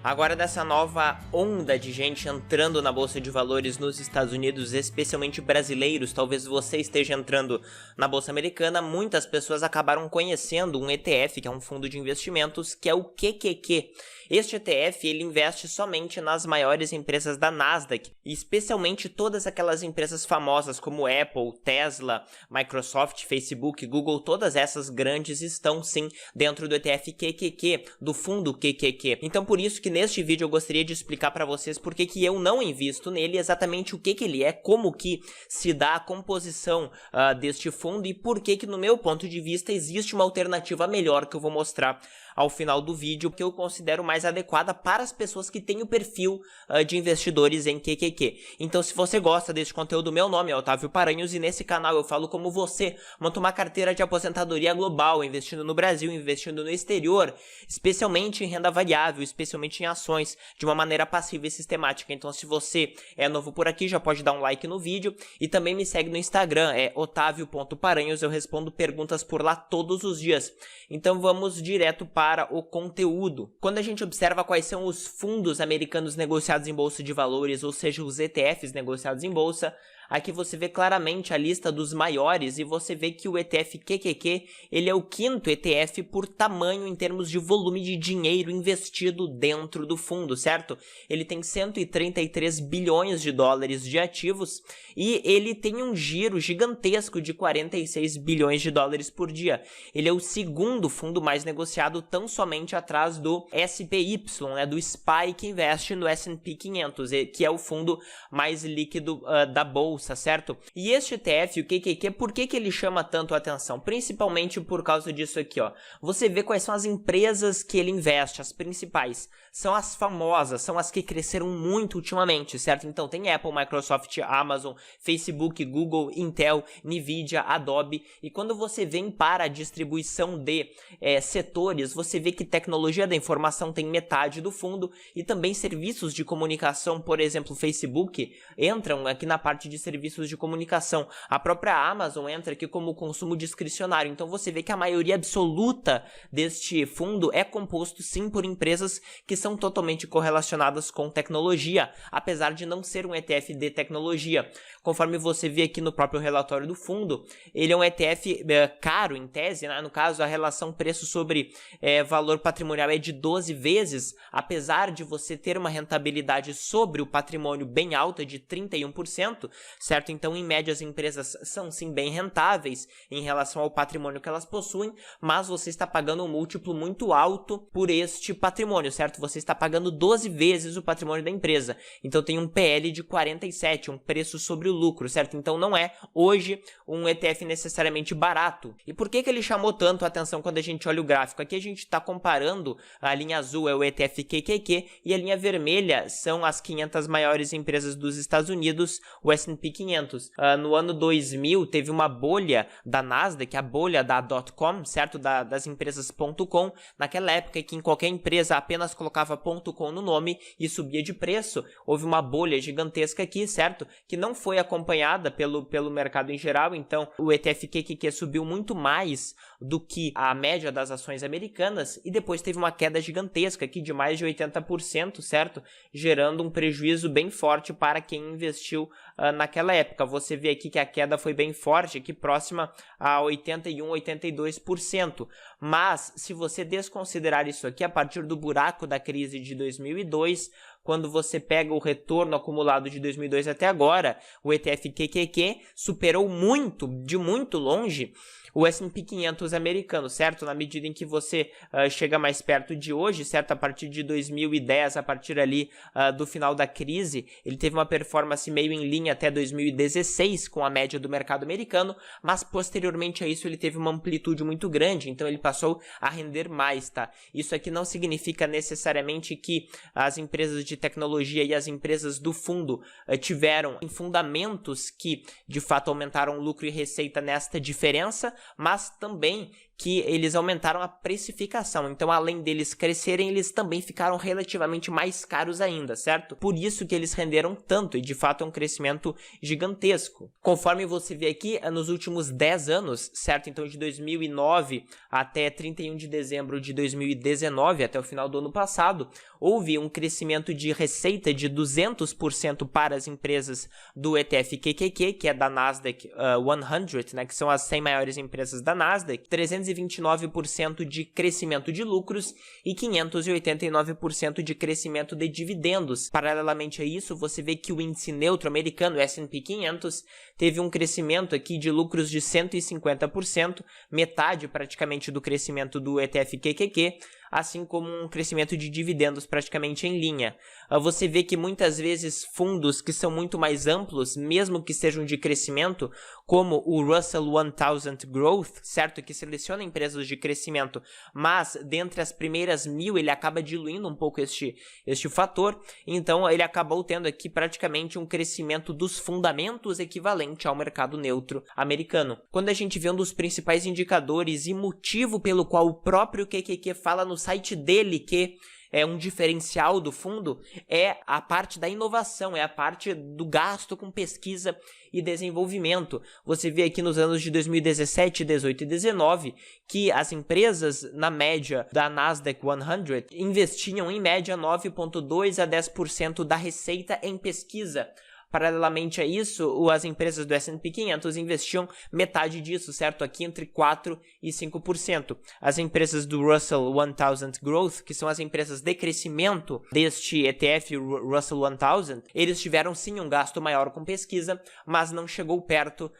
Agora, dessa nova onda de gente entrando na Bolsa de Valores nos Estados Unidos, especialmente brasileiros, talvez você esteja entrando na Bolsa Americana, muitas pessoas acabaram conhecendo um ETF, que é um fundo de investimentos, que é o QQQ. Este ETF, ele investe somente nas maiores empresas da Nasdaq, e especialmente todas aquelas empresas famosas como Apple, Tesla, Microsoft, Facebook, Google, todas essas grandes estão sim dentro do ETF QQQ, do fundo QQQ. Então por isso que neste vídeo eu gostaria de explicar para vocês por que eu não invisto nele, exatamente o que ele é, como que se dá a composição deste fundo e por que no meu ponto de vista existe uma alternativa melhor que eu vou mostrar ao final do vídeo, que eu considero mais adequada para as pessoas que têm o perfil de investidores em QQQ. Então, se você gosta desse conteúdo, meu nome é Otávio Paranhos e nesse canal eu falo como você monta uma carteira de aposentadoria global, investindo no Brasil, investindo no exterior, especialmente em renda variável, especialmente em ações, de uma maneira passiva e sistemática. Então, se você é novo por aqui, já pode dar um like no vídeo e também me segue no Instagram, é otavio.paranhos, eu respondo perguntas por lá todos os dias. Então, vamos direto para o conteúdo. Quando a gente observa quais são os fundos americanos negociados em bolsa de valores, ou seja, os ETFs negociados em bolsa, aqui você vê claramente a lista dos maiores e você vê que o ETF QQQ, ele é o quinto ETF por tamanho em termos de volume de dinheiro investido dentro do fundo, certo? Ele tem 133 bilhões de dólares de ativos e ele tem um giro gigantesco de 46 bilhões de dólares por dia. Ele é o segundo fundo mais negociado, tão somente atrás do SPY, né, do SPY, que investe no S&P 500, que é o fundo mais líquido da bolsa, certo? E este ETF, o QQQ, por que ele chama tanto a atenção? Principalmente por causa disso aqui, ó. Você vê quais são as empresas que ele investe, as principais. São as famosas, são as que cresceram muito ultimamente, certo? Então tem Apple, Microsoft, Amazon, Facebook, Google, Intel, Nvidia, Adobe. E quando você vem para a distribuição de setores, você vê que tecnologia da informação tem metade do fundo e também serviços de comunicação, por exemplo, Facebook, entram aqui na parte de serviços de comunicação. A própria Amazon entra aqui como consumo discricionário. Então você vê que a maioria absoluta deste fundo é composto sim por empresas que são totalmente correlacionadas com tecnologia, apesar de não ser um ETF de tecnologia. Conforme você vê aqui no próprio relatório do fundo, ele é um ETF caro em tese, né? No caso a relação preço sobre valor patrimonial é de 12 vezes, apesar de você ter uma rentabilidade sobre o patrimônio bem alta de 31%, certo? Então, em média, as empresas são sim bem rentáveis em relação ao patrimônio que elas possuem, mas você está pagando um múltiplo muito alto por este patrimônio, certo? Você está pagando 12 vezes o patrimônio da empresa. Então, tem um PL de 47, um preço sobre o lucro, certo? Então, não é hoje um ETF necessariamente barato. E por que ele chamou tanto a atenção quando a gente olha o gráfico? Aqui a gente está comparando, a linha azul é o ETF QQQ e a linha vermelha são as 500 maiores empresas dos Estados Unidos, o S&P 500. No ano 2000 teve uma bolha da Nasdaq, a bolha da .com, certo? Das empresas .com. Naquela época que em qualquer empresa apenas colocava .com no nome e subia de preço, houve uma bolha gigantesca aqui, certo? Que não foi acompanhada pelo mercado em geral, então o ETF QQQ subiu muito mais do que a média das ações americanas e depois teve uma queda gigantesca aqui de mais de 80%, certo? Gerando um prejuízo bem forte para quem investiu naquela época. Você vê aqui que a queda foi bem forte, aqui próxima a 81, 82%. Mas, se você desconsiderar isso aqui, a partir do buraco da crise de 2002, quando você pega o retorno acumulado de 2002 até agora, o ETF QQQ superou muito, de muito longe, o S&P 500 americano, certo? Na medida em que você chega mais perto de hoje, certo? A partir de 2010, a partir ali do final da crise, ele teve uma performance meio em linha até 2016 com a média do mercado americano, mas posteriormente a isso ele teve uma amplitude muito grande, então ele passou a render mais, tá? Isso aqui não significa necessariamente que as empresas de tecnologia e as empresas do fundo tiveram fundamentos que de fato aumentaram lucro e receita nesta diferença, mas também que eles aumentaram a precificação. Então, além deles crescerem, eles também ficaram relativamente mais caros ainda, certo? Por isso que eles renderam tanto e, de fato, é um crescimento gigantesco. Conforme você vê aqui, nos últimos 10 anos, certo? Então, de 2009 até 31 de dezembro de 2019, até o final do ano passado, houve um crescimento de receita de 200% para as empresas do ETF QQQ, que é da Nasdaq 100, né, que são as 100 maiores empresas da Nasdaq, 329% de crescimento de lucros e 589% de crescimento de dividendos. Paralelamente a isso, você vê que o índice neutro americano, o S&P 500, teve um crescimento aqui de lucros de 150%, metade praticamente do crescimento do ETF QQQ, assim como um crescimento de dividendos praticamente em linha. Você vê que muitas vezes fundos que são muito mais amplos, mesmo que sejam de crescimento, como o Russell 1000 Growth, certo? Que seleciona empresas de crescimento, mas dentre as primeiras 1000 ele acaba diluindo um pouco este fator, então ele acabou tendo aqui praticamente um crescimento dos fundamentos equivalente ao mercado neutro americano. Quando a gente vê um dos principais indicadores e motivo pelo qual o próprio QQQ fala no site dele que é um diferencial do fundo, é a parte da inovação, é a parte do gasto com pesquisa e desenvolvimento. Você vê aqui nos anos de 2017, 18 e 19 que as empresas, na média da Nasdaq 100, investiam em média 9,2% a 10% da receita em pesquisa. Paralelamente a isso, as empresas do S&P 500 investiam metade disso, certo? Aqui entre 4% e 5%. As empresas do Russell 1000 Growth, que são as empresas de crescimento deste ETF Russell 1000, eles tiveram sim um gasto maior com pesquisa, mas não chegou perto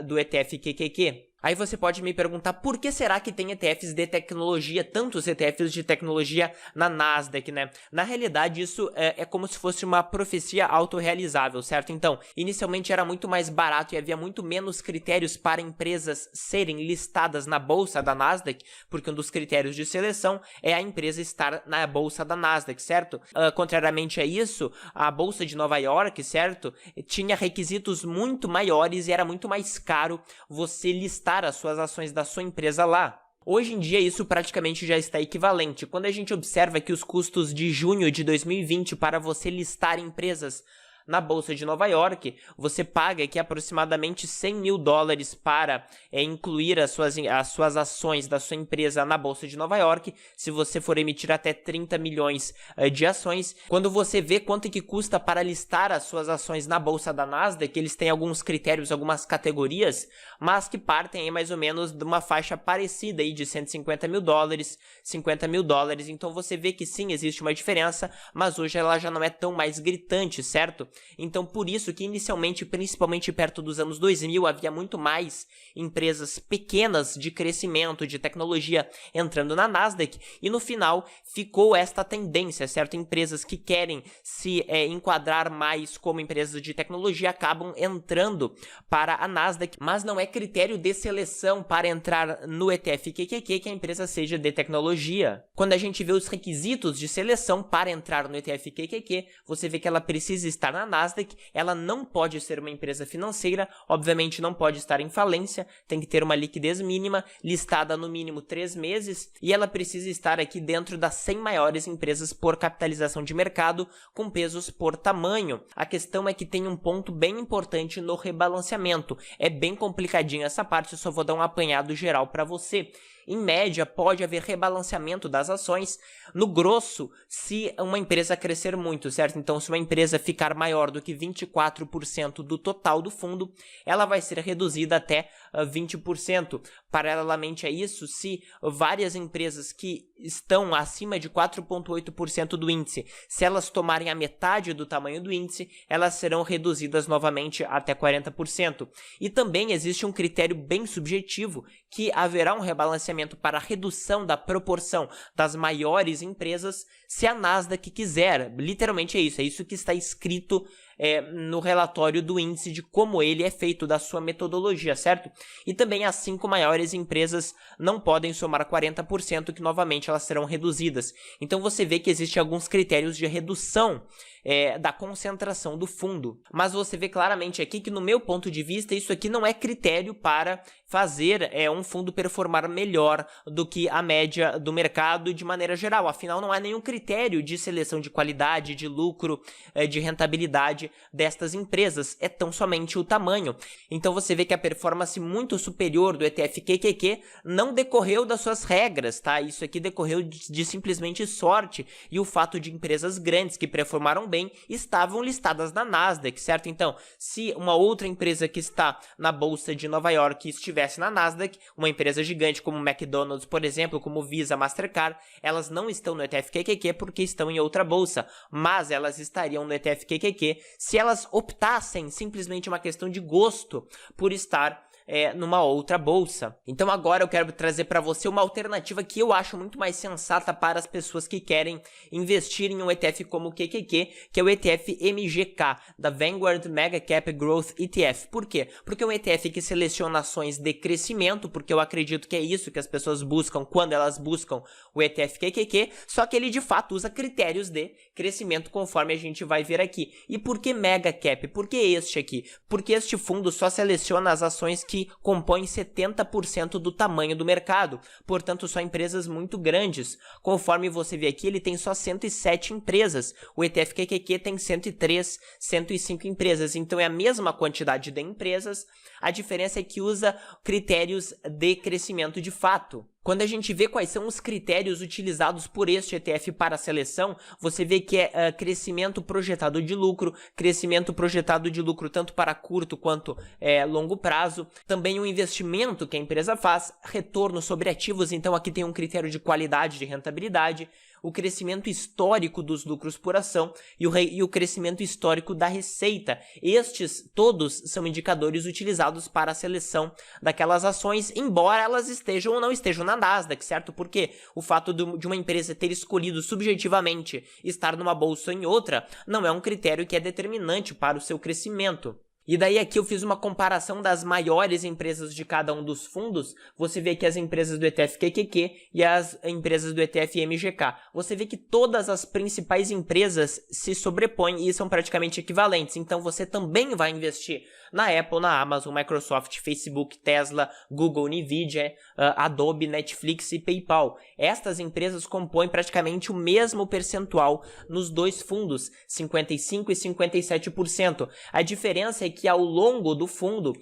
do ETF QQQ. Aí você pode me perguntar por que será que tem ETFs de tecnologia, tantos ETFs de tecnologia na Nasdaq, né? Na realidade, isso é como se fosse uma profecia autorrealizável, certo? Então, inicialmente era muito mais barato e havia muito menos critérios para empresas serem listadas na bolsa da Nasdaq, porque um dos critérios de seleção é a empresa estar na bolsa da Nasdaq, certo? Contrariamente a isso, a bolsa de Nova York, certo? Tinha requisitos muito maiores e era muito mais caro você listar as suas ações da sua empresa lá. Hoje em dia isso praticamente já está equivalente. Quando a gente observa que os custos de junho de 2020 para você listar empresas na Bolsa de Nova York, você paga aqui aproximadamente $100 mil para incluir as suas ações da sua empresa na Bolsa de Nova York, se você for emitir até 30 milhões de ações. Quando você vê quanto que custa para listar as suas ações na Bolsa da Nasdaq, eles têm alguns critérios, algumas categorias, mas que partem aí mais ou menos de uma faixa parecida aí de $150 mil, $50 mil. Então você vê que sim, existe uma diferença, mas hoje ela já não é tão mais gritante, certo? Então, por isso que inicialmente, principalmente perto dos anos 2000, havia muito mais empresas pequenas de crescimento, de tecnologia entrando na Nasdaq, e no final ficou esta tendência, certo? Empresas que querem se enquadrar mais como empresas de tecnologia acabam entrando para a Nasdaq, mas não é critério de seleção para entrar no ETF QQQ que a empresa seja de tecnologia. Quando a gente vê os requisitos de seleção para entrar no ETF QQQ, você vê que ela precisa estar na Nasdaq, ela não pode ser uma empresa financeira, obviamente não pode estar em falência, tem que ter uma liquidez mínima, listada no mínimo 3 meses, e ela precisa estar aqui dentro das 100 maiores empresas por capitalização de mercado, com pesos por tamanho. A questão é que tem um ponto bem importante no rebalanceamento, é bem complicadinho essa parte, eu só vou dar um apanhado geral para você. Em média, pode haver rebalanceamento das ações, no grosso, se uma empresa crescer muito, certo? Então, se uma empresa ficar maior do que 24% do total do fundo, ela vai ser reduzida até 20%. Paralelamente a isso, se várias empresas que estão acima de 4,8% do índice, se elas tomarem a metade do tamanho do índice, elas serão reduzidas novamente até 40%. E também existe um critério bem subjetivo, que haverá um rebalanceamento para a redução da proporção das maiores empresas se a Nasdaq quiser. Literalmente é isso que está escrito no relatório do índice de como ele é feito, da sua metodologia, certo? E também as 5 maiores empresas não podem somar 40%, que novamente elas serão reduzidas. Então você vê que existem alguns critérios de redução da concentração do fundo. Mas você vê claramente aqui que, no meu ponto de vista, isso aqui não é critério para fazer um fundo performar melhor do que a média do mercado de maneira geral. Afinal, não há nenhum critério de seleção de qualidade, de lucro, de rentabilidade destas empresas. É tão somente o tamanho. Então você vê que a performance muito superior do ETF QQQ não decorreu das suas regras, tá? Isso aqui decorreu de simplesmente sorte e o fato de empresas grandes que performaram bem estavam listadas na Nasdaq, certo? Então, se uma outra empresa que está na Bolsa de Nova York estivesse na Nasdaq, uma empresa gigante como McDonald's, por exemplo, como Visa, Mastercard, elas não estão no ETF QQQ porque estão em outra bolsa, mas elas estariam no ETF QQQ se elas optassem, simplesmente uma questão de gosto, por estar numa outra bolsa. Então agora eu quero trazer para você uma alternativa que eu acho muito mais sensata para as pessoas que querem investir em um ETF como o QQQ, que é o ETF MGK, da Vanguard Mega Cap Growth ETF. Por quê? Porque é um ETF que seleciona ações de crescimento, porque eu acredito que é isso que as pessoas buscam quando elas buscam o ETF QQQ, só que ele de fato usa critérios de crescimento, conforme a gente vai ver aqui. E por que Mega Cap? Por que este aqui? Porque este fundo só seleciona as ações que compõem 70% do tamanho do mercado, portanto só empresas muito grandes. Conforme você vê aqui, ele tem só 107 empresas, o ETF QQQ tem 103, 105 empresas, então é a mesma quantidade de empresas, a diferença é que usa critérios de crescimento de fato. Quando a gente vê quais são os critérios utilizados por este ETF para a seleção, você vê que é crescimento projetado de lucro, crescimento projetado de lucro tanto para curto quanto longo prazo, também o investimento que a empresa faz, retorno sobre ativos, então aqui tem um critério de qualidade de rentabilidade, o crescimento histórico dos lucros por ação e o crescimento histórico da receita. Estes todos são indicadores utilizados para a seleção daquelas ações, embora elas estejam ou não estejam na Nasdaq, certo? Porque o fato de uma empresa ter escolhido subjetivamente estar numa bolsa ou em outra não é um critério que é determinante para o seu crescimento. E daí aqui eu fiz uma comparação das maiores empresas de cada um dos fundos. Você vê aqui as empresas do ETF QQQ e as empresas do ETF MGK. Você vê que todas as principais empresas se sobrepõem e são praticamente equivalentes. Então você também vai investir na Apple, na Amazon, Microsoft, Facebook, Tesla, Google, Nvidia, Adobe, Netflix e PayPal. Estas empresas compõem praticamente o mesmo percentual nos dois fundos, 55% e 57%. A diferença é que ao longo do fundo,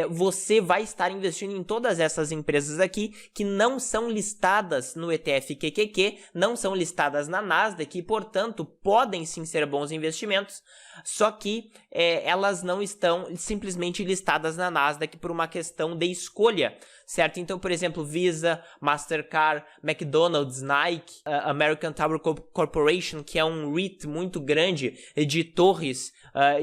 você vai estar investindo em todas essas empresas aqui que não são listadas no ETF QQQ, não são listadas na Nasdaq e, portanto, podem sim ser bons investimentos, só que elas não estão simplesmente listadas na Nasdaq por uma questão de escolha, certo? Então, por exemplo, Visa, Mastercard, McDonald's, Nike, American Tower Corporation, que é um REIT muito grande de torres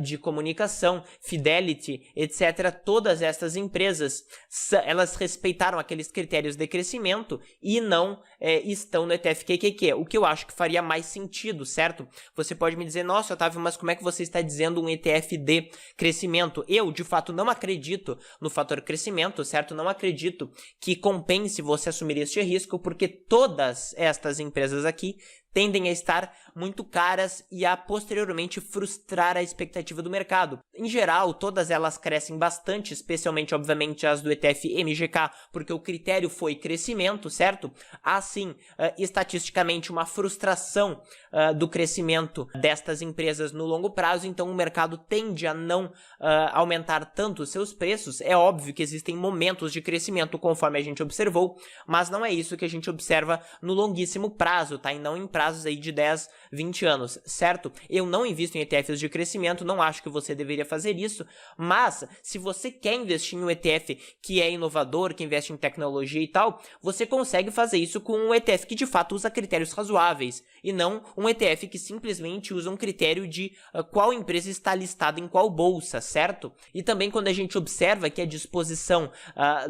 de comunicação, Fidelity, etc. Todas estas empresas, elas respeitaram aqueles critérios de crescimento e não estão no ETF QQQ, o que eu acho que faria mais sentido, certo? Você pode me dizer, nossa, Otávio, mas como é que você está dizendo um ETF de crescimento? Eu, de fato, não acredito no fator crescimento, certo? Não acredito que compense você assumir este risco, porque todas estas empresas aqui tendem a estar muito caras e a posteriormente frustrar a expectativa do mercado. Em geral, todas elas crescem bastante, especialmente, obviamente, as do ETF MGK, porque o critério foi crescimento, certo? Há sim, estatisticamente, uma frustração do crescimento destas empresas no longo prazo, então o mercado tende a não aumentar tanto os seus preços. É óbvio que existem momentos de crescimento, conforme a gente observou, mas não é isso que a gente observa no longuíssimo prazo, tá? E não em prazos aí de 10, 20 anos, certo? Eu não invisto em ETFs de crescimento, não acho que você deveria fazer isso, mas se você quer investir em um ETF que é inovador, que investe em tecnologia e tal, você consegue fazer isso com um ETF que de fato usa critérios razoáveis, e não um ETF que simplesmente usa um critério de qual empresa está listada em qual bolsa, certo? E também quando a gente observa que a disposição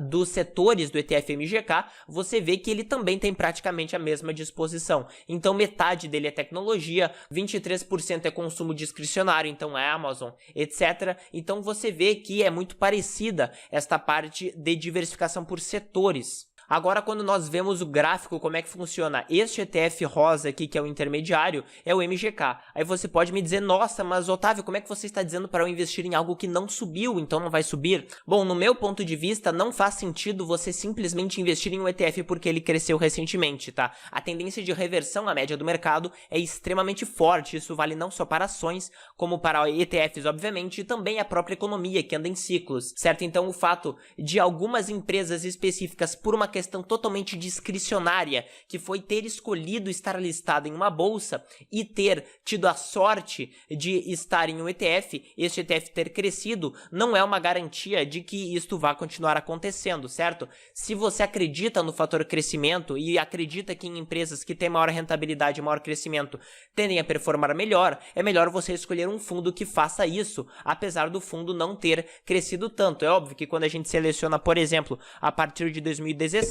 dos setores do ETF MGK, você vê que ele também tem praticamente a mesma disposição. Então metade dele é tecnologia, 23% é consumo discricionário, então é Amazon, etc. Então você vê que é muito parecida esta parte de diversificação por setores. Agora, quando nós vemos o gráfico, como é que funciona? Este ETF rosa aqui, que é o intermediário, é o MGK. Aí você pode me dizer, nossa, mas Otávio, como é que você está dizendo para eu investir em algo que não subiu, então não vai subir? Bom, no meu ponto de vista, não faz sentido você simplesmente investir em um ETF porque ele cresceu recentemente, tá? A tendência de reversão à média do mercado é extremamente forte, isso vale não só para ações, como para ETFs, obviamente, e também a própria economia, que anda em ciclos, certo? Então, o fato de algumas empresas específicas, por uma questão totalmente discricionária, que foi ter escolhido estar listado em uma bolsa e ter tido a sorte de estar em um ETF, este ETF ter crescido, não é uma garantia de que isto vá continuar acontecendo, certo? Se você acredita no fator crescimento e acredita que em empresas que têm maior rentabilidade e maior crescimento tendem a performar melhor, é melhor você escolher um fundo que faça isso, apesar do fundo não ter crescido tanto. É óbvio que quando a gente seleciona, por exemplo, a partir de 2017,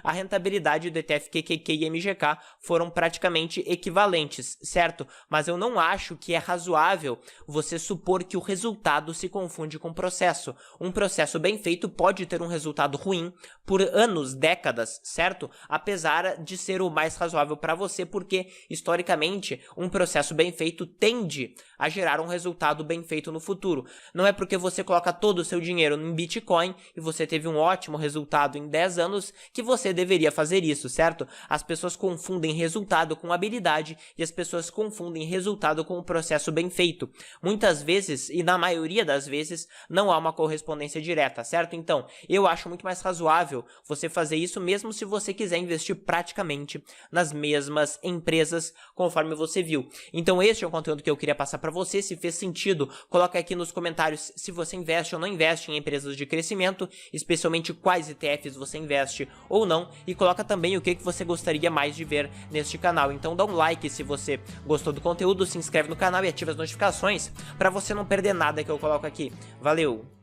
a rentabilidade do ETF QQQ e MGK foram praticamente equivalentes, certo? Mas eu não acho que é razoável você supor que o resultado se confunde com o processo. Um processo bem feito pode ter um resultado ruim por anos, décadas, certo? Apesar de ser o mais razoável para você, porque historicamente um processo bem feito tende a gerar um resultado bem feito no futuro. Não é porque você coloca todo o seu dinheiro em Bitcoin e você teve um ótimo resultado em 10 anos que você deveria fazer isso, certo? As pessoas confundem resultado com habilidade e as pessoas confundem resultado com o processo bem feito. Muitas vezes, e na maioria das vezes, não há uma correspondência direta, certo? Então, eu acho muito mais razoável você fazer isso mesmo se você quiser investir praticamente nas mesmas empresas conforme você viu. Então, este é o conteúdo que eu queria passar para você. Se fez sentido, coloca aqui nos comentários se você investe ou não investe em empresas de crescimento, especialmente quais ETFs você investe ou não, e coloca também o que você gostaria mais de ver neste canal. Então dá um like se você gostou do conteúdo, se inscreve no canal e ativa as notificações para você não perder nada que eu coloco aqui. Valeu!